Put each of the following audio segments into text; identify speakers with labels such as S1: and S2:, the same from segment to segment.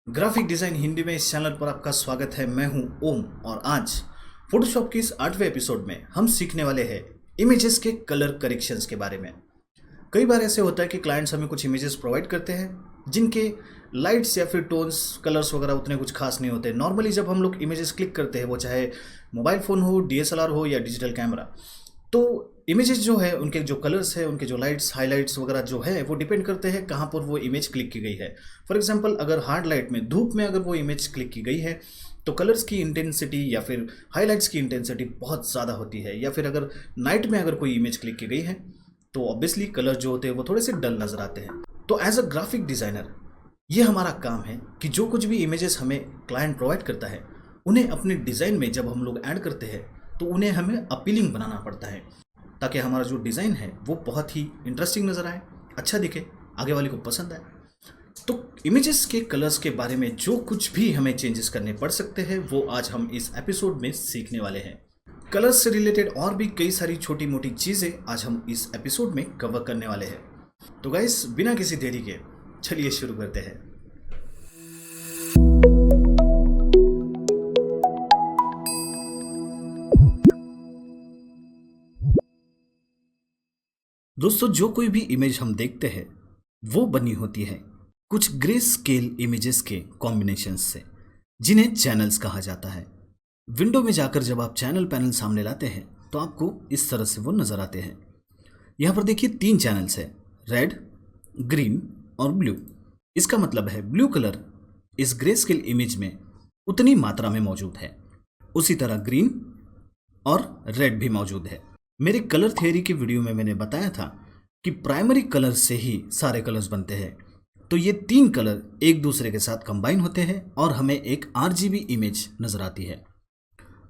S1: Graphic design Hindi में इस channel पर आपका स्वागत है। मैं हूं ओम और आज फोटोशॉप की इस 8वें एपिसोड में हम सीखने वाले हैं इमेजेस के कलर करेक्शंस के बारे में। कई बार ऐसे होता है कि क्लाइंट्स हमें कुछ इमेजेस प्रोवाइड करते हैं जिनके लाइट्स या फिर टोन्स कलर्स वगैरह उतने कुछ खास नहीं होते। नॉर्मली जब हम लोग इमेजेस क्लिक करते हैं, वो चाहे मोबाइल फ़ोन हो, डीएसएलआर हो या डिजिटल कैमरा, तो इमेजेस जो है उनके जो कलर्स है, उनके जो लाइट्स हाइलाइट्स वगैरह जो है वो डिपेंड करते हैं कहाँ पर वो इमेज क्लिक की गई है। फॉर एग्जांपल अगर हार्ड लाइट में, धूप में अगर वो इमेज क्लिक की गई है तो कलर्स की इंटेंसिटी या फिर हाइलाइट्स की इंटेंसिटी बहुत ज़्यादा होती है। या फिर अगर नाइट में अगर कोई इमेज क्लिक की गई है तो ऑब्वियसली कलर जो होते हैं वो थोड़े से डल नज़र आते हैं। तो एज अ ग्राफिक डिज़ाइनर ये हमारा काम है कि जो कुछ भी इमेजेस हमें क्लाइंट प्रोवाइड करता है उन्हें अपने डिज़ाइन में जब हम लोग ऐड करते हैं तो उन्हें हमें अपीलिंग बनाना पड़ता है ताकि हमारा जो डिज़ाइन है वो बहुत ही इंटरेस्टिंग नज़र आए, अच्छा दिखे, आगे वाले को पसंद आए। तो इमेजेस के कलर्स के बारे में जो कुछ भी हमें चेंजेस करने पड़ सकते हैं वो आज हम इस एपिसोड में सीखने वाले हैं। कलर्स से रिलेटेड और भी कई सारी छोटी मोटी चीज़ें आज हम इस एपिसोड में कवर करने वाले हैं। तो गाइस, बिना किसी देरी के चलिए शुरू करते हैं। दोस्तों, जो कोई भी इमेज हम देखते हैं वो बनी होती है कुछ ग्रे स्केल इमेजेस के कॉम्बिनेशंस से, जिन्हें चैनल्स कहा जाता है। विंडो में जाकर जब आप चैनल पैनल सामने लाते हैं तो आपको इस तरह से वो नज़र आते हैं। यहाँ पर देखिए 3 चैनल्स है, रेड, ग्रीन और ब्लू। इसका मतलब है ब्लू कलर इस ग्रे स्केल इमेज में उतनी मात्रा में मौजूद है, उसी तरह ग्रीन और रेड भी मौजूद है। मेरे कलर थियरी की वीडियो में मैंने बताया था कि प्राइमरी कलर से ही सारे कलर्स बनते हैं। तो ये 3 कलर एक दूसरे के साथ कंबाइन होते हैं और हमें एक आरजीबी इमेज नज़र आती है।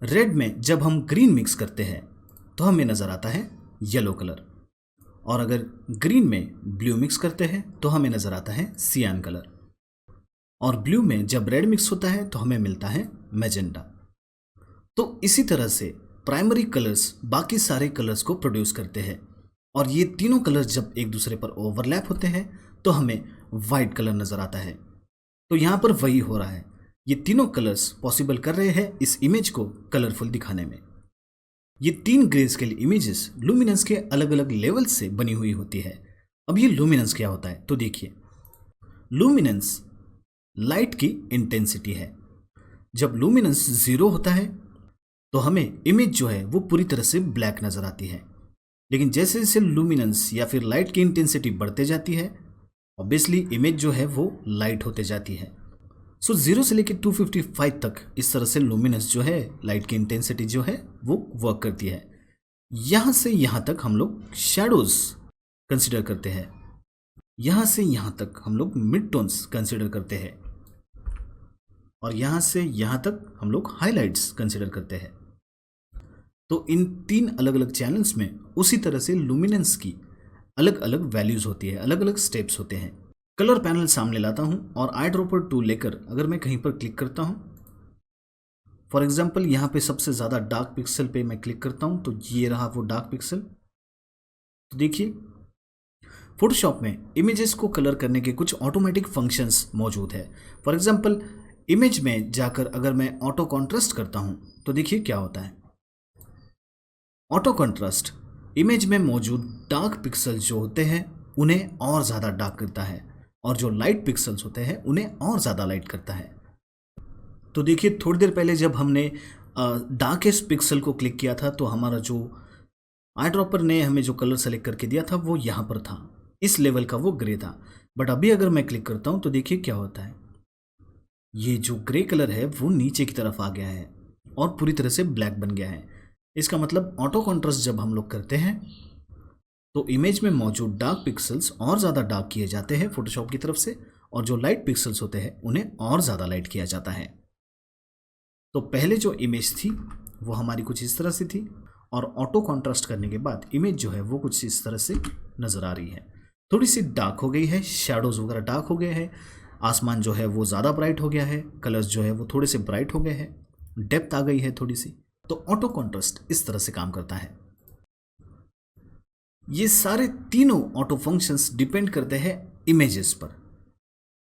S1: रेड में जब हम ग्रीन मिक्स करते हैं तो हमें नज़र आता है येलो कलर, और अगर ग्रीन में ब्लू मिक्स करते हैं तो हमें नज़र आता है सियान कलर, और ब्लू में जब रेड मिक्स होता है तो हमें मिलता है मैजेंटा। तो इसी तरह से प्राइमरी कलर्स बाकी सारे कलर्स को प्रोड्यूस करते हैं, और ये तीनों कलर्स जब एक दूसरे पर ओवरलैप होते हैं तो हमें वाइट कलर नज़र आता है। तो यहाँ पर वही हो रहा है, ये तीनों कलर्स पॉसिबल कर रहे हैं इस इमेज को कलरफुल दिखाने में। ये 3 ग्रे स्केल इमेजेस लुमिनेंस के अलग अलग लेवल से बनी हुई होती है। अब ये लुमिनेंस क्या होता है तो देखिए, लुमिनेंस लाइट की इंटेंसिटी है। जब लुमिनेंस 0 होता है तो हमें इमेज जो है वो पूरी तरह से ब्लैक नज़र आती है, लेकिन जैसे जैसे लुमिनेंस या फिर लाइट की इंटेंसिटी बढ़ते जाती है, ऑब्वियसली इमेज जो है वो लाइट होते जाती है। सो 0 से लेकर 255 तक इस तरह से लुमिनेंस जो है, लाइट की इंटेंसिटी जो है वो वर्क करती है। यहाँ से यहाँ तक हम लोग शेडोज़ कंसिडर करते हैं, यहाँ से यहाँ तक हम लोग मिड टोन्स कंसिडर करते हैं, और यहाँ से यहाँ तक हम लोग हाइलाइट्स कंसिडर करते हैं। तो इन 3 अलग अलग चैनल्स में उसी तरह से लुमिनेंस की अलग अलग वैल्यूज़ होती है, अलग अलग स्टेप्स होते हैं। कलर पैनल सामने लाता हूँ और आई ड्रॉपर टूल लेकर अगर मैं कहीं पर क्लिक करता हूँ, फॉर एग्जांपल यहाँ पे सबसे ज़्यादा डार्क पिक्सल पे मैं क्लिक करता हूँ तो ये रहा वो डार्क पिक्सल। तो देखिए, फोटोशॉप में इमेजेस को कलर करने के कुछ ऑटोमेटिक फंक्शंस मौजूद है। फॉर एग्जांपल इमेज में जाकर अगर मैं ऑटो कॉन्ट्रास्ट करता हूँ तो देखिए क्या होता है। ऑटो कॉन्ट्रास्ट इमेज में मौजूद डार्क पिक्सल्स जो होते हैं उन्हें और ज़्यादा डार्क करता है, और जो लाइट पिक्सल्स होते हैं उन्हें और ज़्यादा लाइट करता है। तो देखिए, थोड़ी देर पहले जब हमने डार्केस्ट पिक्सल को क्लिक किया था तो हमारा जो आई ड्रॉपर ने हमें जो कलर सेलेक्ट करके दिया था वो यहाँ पर था, इस लेवल का वो ग्रे था। बट अभी अगर मैं क्लिक करता हूँ तो देखिए क्या होता है, ये जो ग्रे कलर है वो नीचे की तरफ आ गया है और पूरी तरह से ब्लैक बन गया है। इसका मतलब ऑटो कॉन्ट्रास्ट जब हम लोग करते हैं तो इमेज में मौजूद डार्क पिक्सल्स और ज़्यादा डार्क किए जाते हैं फोटोशॉप की तरफ से, और जो लाइट पिक्सल्स होते हैं उन्हें और ज़्यादा लाइट किया जाता है। तो पहले जो इमेज थी वो हमारी कुछ इस तरह से थी, और ऑटो कॉन्ट्रास्ट करने के बाद इमेज जो है वो कुछ इस तरह से नज़र आ रही है। थोड़ी सी डार्क हो गई है, शेडोज़ वगैरह डार्क हो गए हैं, आसमान जो है वो ज़्यादा ब्राइट हो गया है, कलर्स जो है वो थोड़े से ब्राइट हो गए हैं, डेप्थ आ गई है थोड़ी सी। तो ऑटो कॉन्ट्रास्ट इस तरह से काम करता है। ये सारे तीनों ऑटो फंक्शंस डिपेंड करते हैं इमेजेस पर।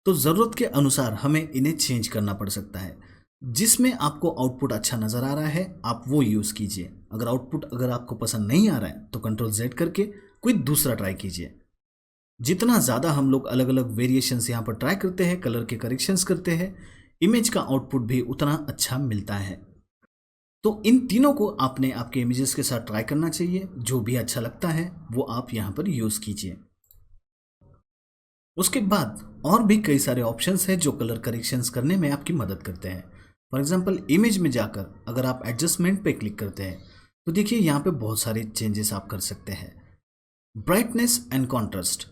S1: तो ज़रूरत के अनुसार हमें इन्हें चेंज करना पड़ सकता है। जिसमें आपको आउटपुट अच्छा नज़र आ रहा है आप वो यूज़ कीजिए। अगर आउटपुट अगर आपको पसंद नहीं आ रहा है तो Ctrl Z करके कोई दूसरा ट्राई कीजिए। जितना ज़्यादा हम लोग अलग अलग वेरिएशंस यहाँ पर ट्राई करते हैं, कलर के करेक्शंस करते हैं, इमेज का आउटपुट भी उतना अच्छा मिलता है। तो इन तीनों को आपने आपके इमेजेस के साथ ट्राई करना चाहिए। जो भी अच्छा लगता है वो आप यहाँ पर यूज़ कीजिए। उसके बाद और भी कई सारे ऑप्शंस हैं जो कलर करेक्शंस करने में आपकी मदद करते हैं। फॉर एग्जांपल इमेज में जाकर अगर आप एडजस्टमेंट पे क्लिक करते हैं तो देखिए यहाँ पे बहुत सारे चेंजेस आप कर सकते हैं। ब्राइटनेस एंड कॉन्ट्रास्ट,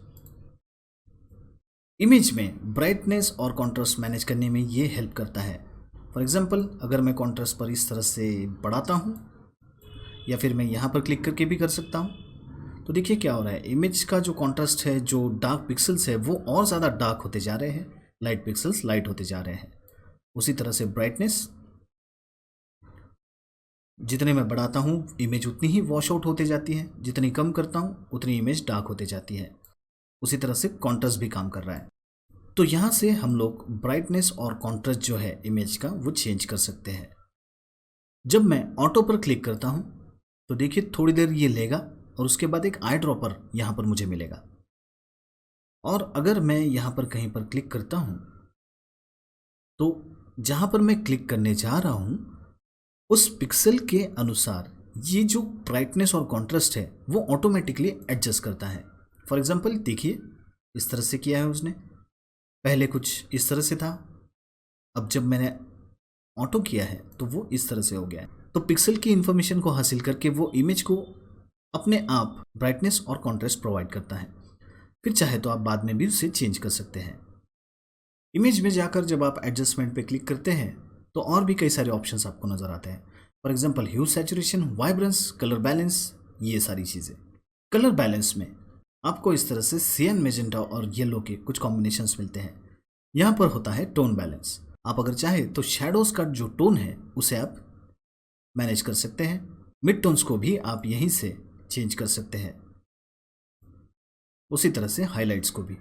S1: इमेज में ब्राइटनेस और कॉन्ट्रास्ट मैनेज करने में ये हेल्प करता है। फॉर एग्जांपल अगर मैं कॉन्ट्रास्ट पर इस तरह से बढ़ाता हूँ या फिर मैं यहाँ पर क्लिक करके भी कर सकता हूँ तो देखिए क्या हो रहा है, इमेज का जो कॉन्ट्रास्ट है, जो डार्क पिक्सल्स है वो और ज़्यादा डार्क होते जा रहे हैं, लाइट पिक्सल्स लाइट होते जा रहे हैं। उसी तरह से ब्राइटनेस जितने मैं बढ़ाता हूँ इमेज उतनी ही वॉश आउट होते जाती है, जितनी कम करता हूँ उतनी इमेज डार्क होते जाती है। उसी तरह से कॉन्ट्रास्ट भी काम कर रहा है। तो यहाँ से हम लोग ब्राइटनेस और कॉन्ट्रास्ट जो है इमेज का वो चेंज कर सकते हैं। जब मैं ऑटो पर क्लिक करता हूँ तो देखिए थोड़ी देर ये लेगा और उसके बाद एक आई ड्रॉपर यहाँ पर मुझे मिलेगा। और अगर मैं यहाँ पर कहीं पर क्लिक करता हूँ तो जहाँ पर मैं क्लिक करने जा रहा हूँ उस पिक्सल के अनुसार ये जो ब्राइटनेस और कॉन्ट्रास्ट है वो ऑटोमेटिकली एडजस्ट करता है। फॉर एग्जांपल देखिए इस तरह से किया है उसने, पहले कुछ इस तरह से था, अब जब मैंने ऑटो किया है तो वो इस तरह से हो गया है। तो पिक्सल की इंफॉर्मेशन को हासिल करके वो इमेज को अपने आप ब्राइटनेस और कॉन्ट्रास्ट प्रोवाइड करता है। फिर चाहे तो आप बाद में भी उसे चेंज कर सकते हैं। इमेज में जाकर जब आप एडजस्टमेंट पे क्लिक करते हैं तो और भी कई सारे ऑप्शंस आपको नज़र आते हैं। For example hue, saturation, vibrance, colour balance, ये सारी चीज़ें। कलर बैलेंस में आपको इस तरह से सियान, मैजेंटा और येलो के कुछ कॉम्बिनेशंस मिलते हैं। यहाँ पर होता है टोन बैलेंस। आप अगर चाहे तो शैडोज़ का जो टोन है उसे आप मैनेज कर सकते हैं। मिड टोन्स को भी आप यहीं से चेंज कर सकते हैं, उसी तरह से हाइलाइट्स को भी।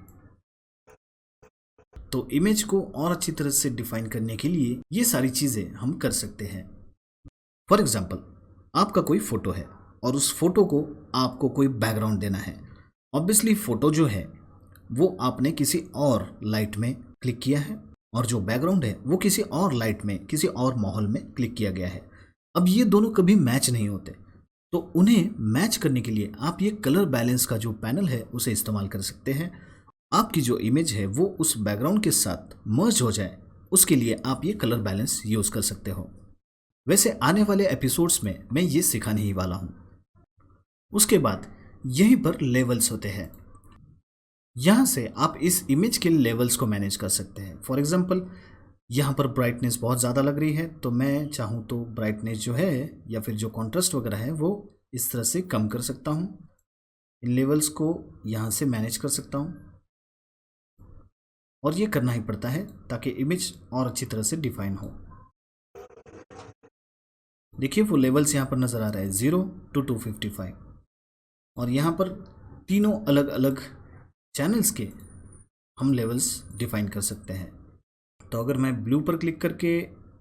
S1: तो इमेज को और अच्छी तरह से डिफाइन करने के लिए ये सारी चीज़ें हम कर सकते हैं। फॉर एग्जाम्पल आपका कोई फ़ोटो है और उस फोटो को आपको कोई बैकग्राउंड देना है। ऑब्वियसली फ़ोटो जो है वो आपने किसी और लाइट में क्लिक किया है और जो बैकग्राउंड है वो किसी और लाइट में, किसी और माहौल में क्लिक किया गया है। अब ये दोनों कभी मैच नहीं होते, तो उन्हें मैच करने के लिए आप ये कलर बैलेंस का जो पैनल है उसे इस्तेमाल कर सकते हैं। आपकी जो इमेज है वो उस बैकग्राउंड के साथ मर्ज हो जाए, उसके लिए आप ये कलर बैलेंस यूज़ कर सकते हो। वैसे आने वाले एपिसोड्स में मैं ये सिखाने ही वाला हूँ। उसके बाद यहीं पर लेवल्स होते हैं। यहाँ से आप इस इमेज के लेवल्स को मैनेज कर सकते हैं। फॉर एग्जांपल यहाँ पर ब्राइटनेस बहुत ज़्यादा लग रही है तो मैं चाहूँ तो ब्राइटनेस जो है या फिर जो कॉन्ट्रास्ट वगैरह है वो इस तरह से कम कर सकता हूँ। इन लेवल्स को यहाँ से मैनेज कर सकता हूँ और ये करना ही पड़ता है ताकि इमेज और अच्छी तरह से डिफाइन हो। देखिए वो लेवल्स यहाँ पर नज़र आ रहा है 0 to 255 और यहाँ पर तीनों अलग अलग चैनल्स के हम लेवल्स डिफाइन कर सकते हैं। तो अगर मैं ब्लू पर क्लिक करके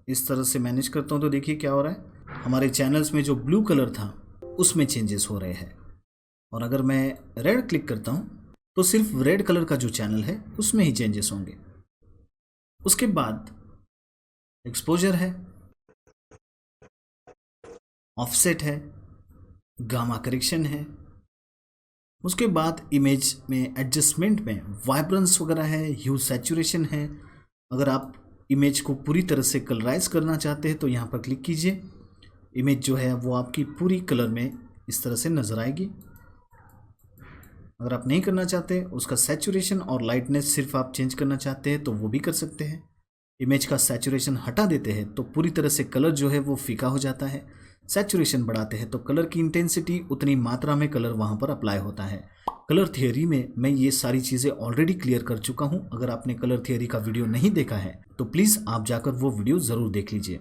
S1: इस तरह से मैनेज करता हूँ तो देखिए क्या हो रहा है, हमारे चैनल्स में जो ब्लू कलर था उसमें चेंजेस हो रहे हैं। और अगर मैं रेड क्लिक करता हूँ तो सिर्फ रेड कलर का जो चैनल है उसमें ही चेंजेस होंगे। उसके बाद एक्सपोजर है, ऑफसेट है, गामा करेक्शन है। उसके बाद इमेज में एडजस्टमेंट में वाइब्रेंस वगैरह है, ह्यू सैचुरेशन है। अगर आप इमेज को पूरी तरह से कलराइज करना चाहते हैं तो यहाँ पर क्लिक कीजिए। इमेज जो है वो आपकी पूरी कलर में इस तरह से नज़र आएगी। अगर आप नहीं करना चाहते, उसका सैचुरेशन और लाइटनेस सिर्फ आप चेंज करना चाहते हैं तो वो भी कर सकते हैं। इमेज का सैचुरेशन हटा देते हैं तो पूरी तरह से कलर जो है वो फीका हो जाता है। सैचुरेशन बढ़ाते हैं तो कलर की इंटेंसिटी उतनी मात्रा में कलर वहाँ पर अप्लाई होता है। कलर थियोरी में मैं ये सारी चीज़ें ऑलरेडी क्लियर कर चुका हूँ। अगर आपने कलर थियोरी का वीडियो नहीं देखा है तो प्लीज़ आप जाकर वो वीडियो ज़रूर देख लीजिए।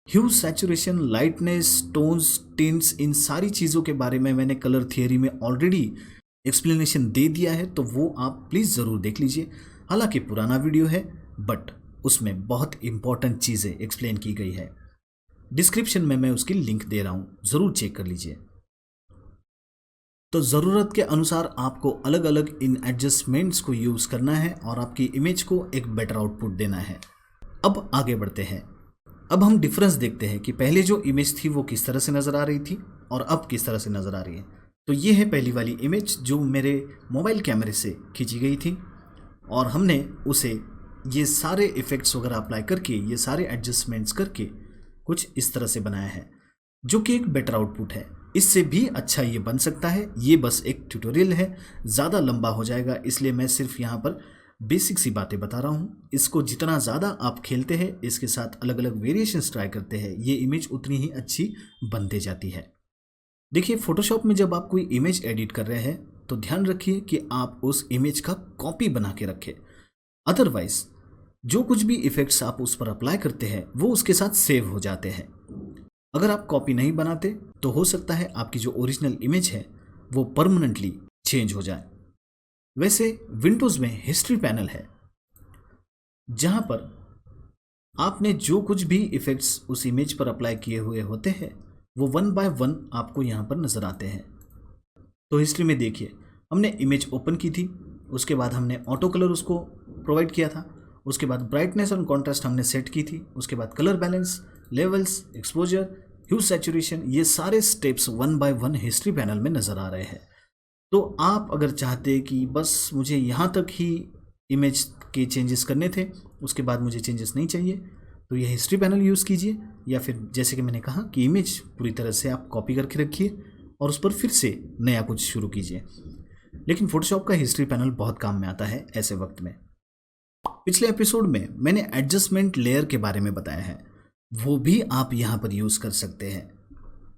S1: ह्यू, सैचुरेशन, लाइटनेस, टोन्स, टिंट्स, इन सारी चीज़ों के बारे में मैंने कलर थियोरी में ऑलरेडी एक्सप्लेनेशन दे दिया है, तो वो आप प्लीज़ ज़रूर देख लीजिए। हालांकि पुराना वीडियो है बट उसमें बहुत इंपॉर्टेंट चीज़ें एक्सप्लेन की गई है। डिस्क्रिप्शन में मैं उसकी लिंक दे रहा हूँ, ज़रूर चेक कर लीजिए। तो ज़रूरत के अनुसार आपको अलग अलग इन एडजस्टमेंट्स को यूज़ करना है और आपकी इमेज को एक बेटर आउटपुट देना है। अब आगे बढ़ते हैं। अब हम डिफरेंस देखते हैं कि पहले जो इमेज थी वो किस तरह से नज़र आ रही थी और अब किस तरह से नज़र आ रही है। तो ये है पहली वाली इमेज जो मेरे मोबाइल कैमरे से खींची गई थी और हमने उसे ये सारे इफ़ेक्ट्स वगैरह अप्लाई करके, ये सारे एडजस्टमेंट्स करके कुछ इस तरह से बनाया है, जो कि एक बेटर आउटपुट है। इससे भी अच्छा ये बन सकता है। ये बस एक ट्यूटोरियल है, ज़्यादा लंबा हो जाएगा, इसलिए मैं सिर्फ यहाँ पर बेसिक सी बातें बता रहा हूँ। इसको जितना ज़्यादा आप खेलते हैं, इसके साथ अलग अलग वेरिएशंस ट्राई करते हैं, ये इमेज उतनी ही अच्छी बनते जाती है। देखिए, फोटोशॉप में जब आप कोई इमेज एडिट कर रहे हैं तो ध्यान रखिए कि आप उस इमेज का कॉपी बना के रखें। अदरवाइज जो कुछ भी इफ़ेक्ट्स आप उस पर अप्लाई करते हैं वो उसके साथ सेव हो जाते हैं। अगर आप कॉपी नहीं बनाते तो हो सकता है आपकी जो ओरिजिनल इमेज है वो परमानेंटली चेंज हो जाए। वैसे विंडोज़ में हिस्ट्री पैनल है, जहां पर आपने जो कुछ भी इफ़ेक्ट्स उस इमेज पर अप्लाई किए हुए होते हैं वो 1 बाय 1 आपको यहाँ पर नज़र आते हैं। तो हिस्ट्री में देखिए, हमने इमेज ओपन की थी, उसके बाद हमने ऑटो कलर उसको प्रोवाइड किया था, उसके बाद ब्राइटनेस और कॉन्ट्रास्ट हमने सेट की थी, उसके बाद कलर बैलेंस, लेवल्स, एक्सपोजर, ह्यू सैचुरेशन, ये सारे स्टेप्स 1 बाय 1 हिस्ट्री पैनल में नज़र आ रहे हैं। तो आप अगर चाहते कि बस मुझे यहाँ तक ही इमेज के चेंजेस करने थे, उसके बाद मुझे चेंजेस नहीं चाहिए, तो ये हिस्ट्री पैनल यूज़ कीजिए, या फिर जैसे कि मैंने कहा कि इमेज पूरी तरह से आप कॉपी करके रखिए और उस पर फिर से नया कुछ शुरू कीजिए। लेकिन फोटोशॉप का हिस्ट्री पैनल बहुत काम में आता है ऐसे वक्त में। पिछले एपिसोड में मैंने एडजस्टमेंट लेयर के बारे में बताया है, वो भी आप यहाँ पर यूज़ कर सकते हैं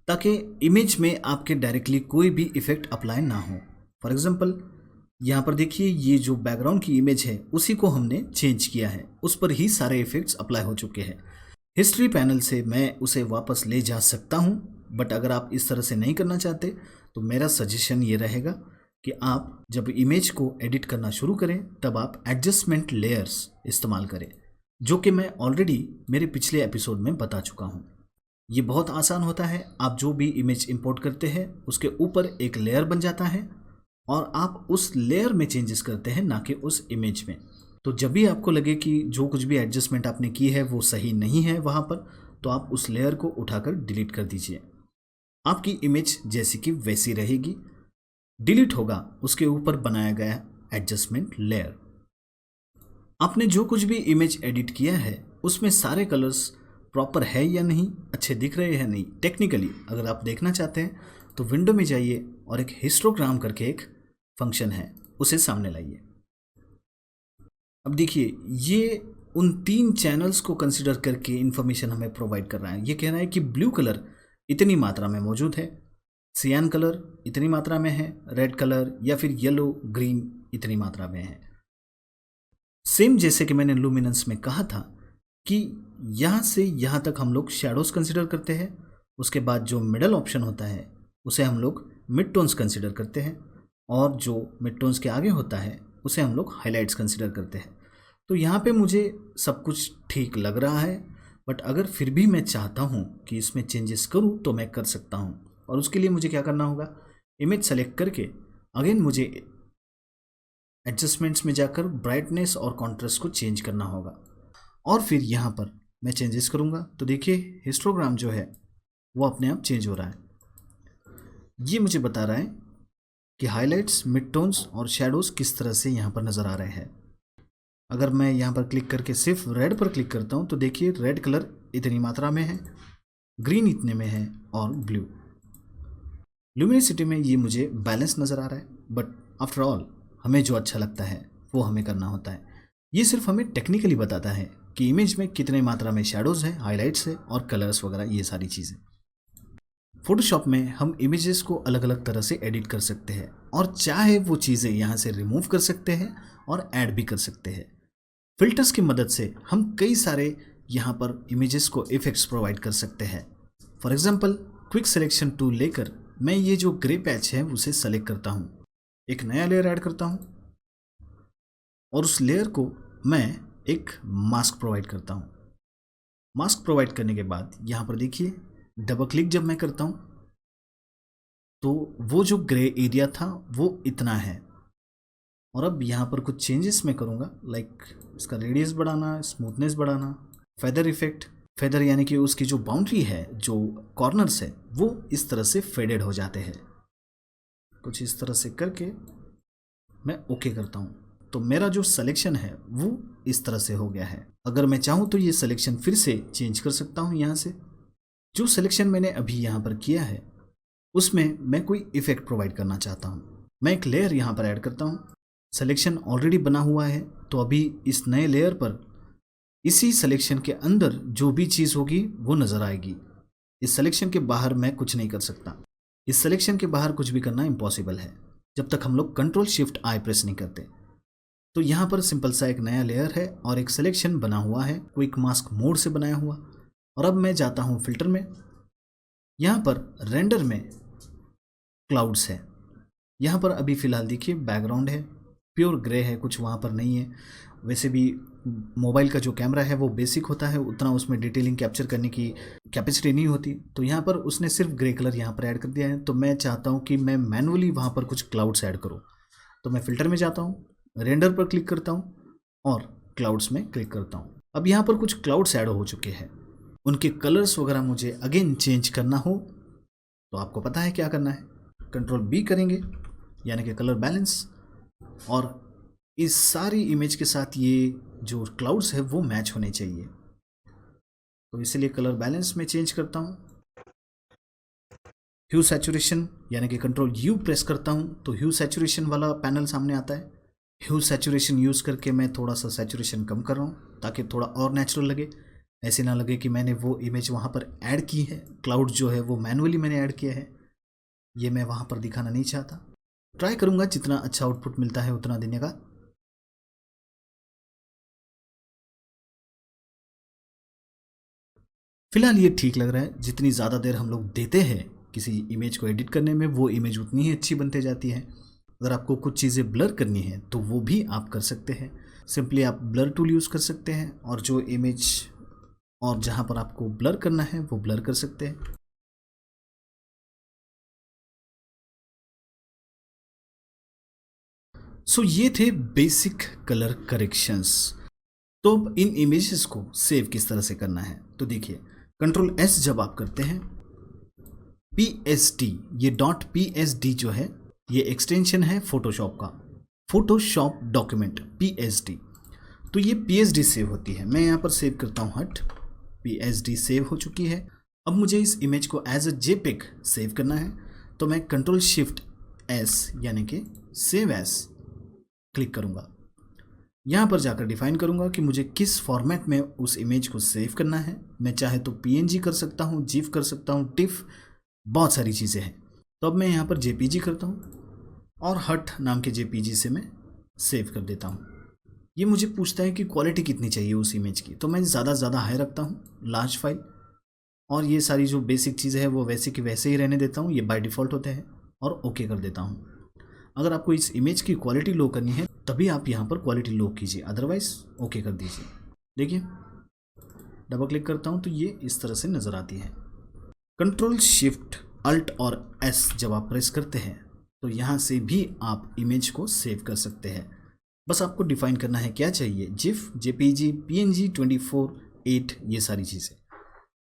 S1: ताकि इमेज में आपके डायरेक्टली कोई भी इफ़ेक्ट अप्लाई ना हो। फॉर एग्जांपल यहाँ पर देखिए, ये जो बैकग्राउंड की इमेज है उसी को हमने चेंज किया है, उस पर ही सारे इफ़ेक्ट्स अप्लाई हो चुके हैं। हिस्ट्री पैनल से मैं उसे वापस ले जा सकता हूँ, बट अगर आप इस तरह से नहीं करना चाहते तो मेरा सजेशन ये रहेगा कि आप जब इमेज को एडिट करना शुरू करें तब आप एडजस्टमेंट लेयर्स इस्तेमाल करें, जो कि मैं ऑलरेडी मेरे पिछले एपिसोड में बता चुका हूँ। ये बहुत आसान होता है। आप जो भी इमेज इंपोर्ट करते हैं उसके ऊपर एक लेयर बन जाता है और आप उस लेयर में चेंजेस करते हैं, ना कि उस इमेज में। तो जब भी आपको लगे कि जो कुछ भी एडजस्टमेंट आपने की है वो सही नहीं है वहाँ पर, तो आप उस लेयर को उठाकर डिलीट कर दीजिए। आपकी इमेज जैसी कि वैसी रहेगी, डिलीट होगा उसके ऊपर बनाया गया एडजस्टमेंट लेयर। आपने जो कुछ भी इमेज एडिट किया है उसमें सारे कलर्स प्रॉपर है या नहीं, अच्छे दिख रहे हैं नहीं, टेक्निकली अगर आप देखना चाहते हैं तो विंडो में जाइए और एक हिस्टोग्राम करके एक फंक्शन है, उसे सामने लाइए। अब देखिए, ये उन 3 चैनल्स को कंसिडर करके इंफॉर्मेशन हमें प्रोवाइड कर रहा है। ये कह रहा है कि ब्लू कलर इतनी मात्रा में मौजूद है, सियान कलर इतनी मात्रा में है, रेड कलर या फिर येलो ग्रीन इतनी मात्रा में है। सेम जैसे कि मैंने लुमिनेंस में कहा था कि यहाँ से यहाँ तक हम लोग शैडोज़ कंसिडर करते हैं, उसके बाद जो मिडल ऑप्शन होता है उसे हम लोग मिड टोन्स कंसिडर करते हैं, और जो मिड टोन्स के आगे होता है उसे हम लोग हाइलाइट्स कंसिडर करते हैं। तो यहाँ पे मुझे सब कुछ ठीक लग रहा है, बट अगर फिर भी मैं चाहता हूँ कि इसमें चेंजेस करूँ तो मैं कर सकता हूँ, और उसके लिए मुझे क्या करना होगा, इमेज सेलेक्ट करके अगेन मुझे एडजस्टमेंट्स में जाकर ब्राइटनेस और कॉन्ट्रास्ट को चेंज करना होगा, और फिर यहाँ पर मैं चेंजेस करूँगा। तो देखिए, हिस्टोग्राम जो है वो अपने आप चेंज हो रहा है। ये मुझे बता रहा है कि हाइलाइट्स, मिड टोन्स और शैडोज़ किस तरह से यहाँ पर नज़र आ रहे हैं। अगर मैं यहाँ पर क्लिक करके सिर्फ रेड पर क्लिक करता हूँ तो देखिए, रेड कलर इतनी मात्रा में है, ग्रीन इतने में है, और ब्लू ल्यूमिनिसिटी में ये मुझे बैलेंस नज़र आ रहा है। बट आफ्टर ऑल हमें जो अच्छा लगता है वो हमें करना होता है। ये सिर्फ हमें टेक्निकली बताता है कि इमेज में कितने मात्रा में शैडोज़ है, हाइलाइट्स है और कलर्स वगैरह, ये सारी चीज़ें। फोटोशॉप में हम इमेजेस को अलग अलग तरह से एडिट कर सकते हैं, और चाहे वो चीज़ें यहाँ से रिमूव कर सकते हैं और ऐड भी कर सकते हैं। फिल्टर्स की मदद से हम कई सारे यहाँ पर इमेजेस को इफेक्ट्स प्रोवाइड कर सकते हैं। For example, quick selection tool लेकर मैं ये जो ग्रे पैच है उसे सेलेक्ट करता हूँ, एक नया लेयर ऐड करता हूँ, और उस लेयर को मैं एक मास्क प्रोवाइड करता हूँ। मास्क प्रोवाइड करने के बाद यहाँ पर देखिए डबल क्लिक जब मैं करता हूँ तो वो जो ग्रे एरिया था वो इतना है। और अब यहाँ पर कुछ चेंजेस मैं करूँगा, लाइक इसका रेडियस बढ़ाना, स्मूथनेस बढ़ाना, फेदर इफेक्ट। फेदर यानी कि उसकी जो बाउंड्री है, जो कॉर्नर्स है, वो इस तरह से फेडेड हो जाते हैं। कुछ इस तरह से करके मैं ओके करता हूँ तो मेरा जो सिलेक्शन है वो इस तरह से हो गया है। अगर मैं चाहूँ तो ये सिलेक्शन फिर से चेंज कर सकता हूँ। यहाँ से जो सिलेक्शन मैंने अभी यहाँ पर किया है उसमें मैं कोई इफेक्ट प्रोवाइड करना चाहता हूँ। मैं एक लेयर यहाँ पर ऐड करता हूँ। सिलेक्शन ऑलरेडी बना हुआ है तो अभी इस नए लेयर पर इसी सिलेक्शन के अंदर जो भी चीज़ होगी वो नज़र आएगी। इस सिलेक्शन के बाहर मैं कुछ नहीं कर सकता। इस सिलेक्शन के बाहर कुछ भी करना इम्पॉसिबल है जब तक हम लोग कंट्रोल शिफ्ट आई प्रेस नहीं करते। तो यहाँ पर सिंपल सा एक नया लेयर है और एक सिलेक्शन बना हुआ है क्विक मास्क मोड से बनाया हुआ। और अब मैं जाता हूँ फिल्टर में। यहाँ पर रेंडर में क्लाउड्स है। यहाँ पर अभी फ़िलहाल देखिए बैकग्राउंड है, प्योर ग्रे है, कुछ वहाँ पर नहीं है। वैसे भी मोबाइल का जो कैमरा है वो बेसिक होता है, उतना उसमें डिटेलिंग कैप्चर करने की कैपेसिटी नहीं होती। तो यहाँ पर उसने सिर्फ ग्रे कलर यहाँ पर ऐड कर दिया है। तो मैं चाहता हूँ कि मैं मैनुअली वहाँ पर कुछ क्लाउड्स ऐड करूँ। तो मैं फ़िल्टर में जाता हूँ, रेंडर पर क्लिक करता हूँ और क्लाउड्स में क्लिक करता हूँ। अब यहाँ पर कुछ क्लाउड्स ऐड हो चुके हैं। उनके कलर्स वगैरह मुझे अगेन चेंज करना हो तो आपको पता है क्या करना है। कंट्रोल बी करेंगे यानी कि कलर बैलेंस, और इस सारी इमेज के साथ ये जो क्लाउड्स है वो मैच होने चाहिए। तो इसलिए कलर बैलेंस में चेंज करता हूँ। ह्यू सैचुरेशन यानी कि कंट्रोल यू प्रेस करता हूँ तो ह्यू सैचुरेशन वाला पैनल सामने आता है। ह्यू सैचुरेशन यूज़ करके मैं थोड़ा सा सैचुरेशन कम कर रहा हूँ ताकि थोड़ा और नेचुरल लगे। ऐसे ना लगे कि मैंने वो इमेज वहाँ पर ऐड की है। क्लाउड जो है वो मैनुअली मैंने ऐड किया है, ये मैं वहाँ पर दिखाना नहीं चाहता। ट्राई करूँगा जितना अच्छा आउटपुट मिलता है उतना देने का। फिलहाल ये ठीक लग रहा है। जितनी ज़्यादा देर हम लोग देते हैं किसी इमेज को एडिट करने में वो इमेज उतनी ही अच्छी बनते जाती है। अगर आपको कुछ चीज़ें ब्लर करनी है तो वो भी आप कर सकते हैं। सिंपली आप ब्लर टूल यूज़ कर सकते हैं और जो इमेज और जहाँ पर आपको ब्लर करना है वो ब्लर कर सकते हैं। सो ये थे बेसिक कलर करेक्शंस। तो अब इन इमेजेस को सेव किस तरह से करना है तो देखिए, कंट्रोल एस जब आप करते हैं, PSD, ये .PSD जो है ये एक्सटेंशन है फोटोशॉप का, फोटोशॉप डॉक्यूमेंट PSD। तो ये PSD सेव होती है। मैं यहाँ पर सेव करता हूँ हट, PSD सेव हो चुकी है। अब मुझे इस इमेज को एज अ JPEG सेव करना है तो मैं कंट्रोल शिफ्ट S यानी कि सेव एज क्लिक करूँगा। यहाँ पर जाकर डिफाइन करूँगा कि मुझे किस फॉर्मेट में उस इमेज को सेव करना है। मैं चाहे तो PNG कर सकता हूँ, GIF कर सकता हूँ, TIFF, बहुत सारी चीज़ें हैं। तो अब मैं यहाँ पर JPG करता हूँ और हट नाम के JPG से मैं सेव कर देता हूँ। ये मुझे पूछता है कि क्वालिटी कितनी चाहिए उस इमेज की, तो मैं ज़्यादा हाई रखता हूँ, लार्ज फाइल। और ये सारी जो बेसिक चीज़ें हैं वो वैसे की वैसे ही रहने देता हूँ, ये बाय डिफ़ॉल्ट होते हैं, और ओके कर देता हूँ। अगर आपको इस इमेज की क्वालिटी लो करनी है तभी आप यहाँ पर क्वालिटी लो कीजिए, अदरवाइज़ ओके कर दीजिए। देखिए डबल क्लिक करता हूँ तो ये इस तरह से नज़र आती है। कंट्रोल शिफ्ट अल्ट और S जब आप प्रेस करते हैं तो यहाँ से भी आप इमेज को सेव कर सकते हैं। बस आपको डिफाइन करना है क्या चाहिए, GIF, JPG, PNG, 24:8, ये सारी चीज़ें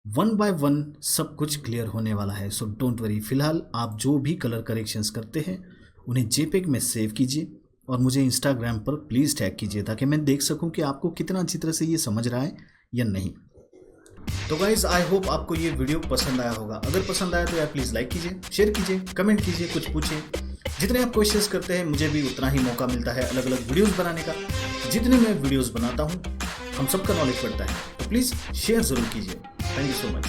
S1: 1 by 1 सब कुछ क्लियर होने वाला है। So don't worry. फिलहाल आप जो भी कलर करेक्शंस करते हैं उन्हें JPEG में सेव कीजिए और मुझे इंस्टाग्राम पर प्लीज़ टैग कीजिए ताकि मैं देख सकूं कि आपको कितना अच्छी तरह से ये समझ रहा है या नहीं। तो गाइज़, आई होप आपको ये वीडियो पसंद आया होगा। अगर पसंद आया तो यार प्लीज़ लाइक कीजिए, शेयर कीजिए, कमेंट कीजिए, कुछ पूछिए। जितने आप क्वेश्चंस करते हैं मुझे भी उतना ही मौका मिलता है अलग अलग वीडियोज़ बनाने का। जितने मैं वीडियोज़ बनाता हूँ हम सबका नॉलेज बढ़ता है। तो प्लीज़ शेयर ज़रूर कीजिए। Thank you so much.